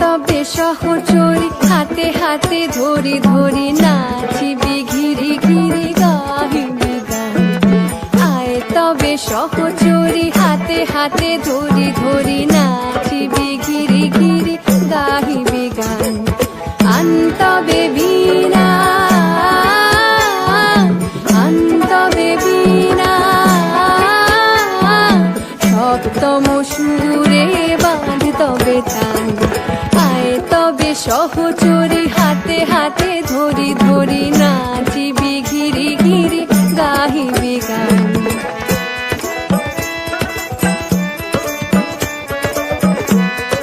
তবে সহচরী হাতে হাতে ধরি ধরি নাচিবি ঘিরি ঘিরি গাহিবি গান। আয় তবে সহচরী হাতে হাতে ধরি ধরি নাচিবি ঘিরি ঘিরি গাহিবি গান। আনতবে বীণা আনতবে বীণা সপ্তম সুরে বাঁধ তবে টান। আয় তবে সহচরী হাতে হাতে ধরি ধরি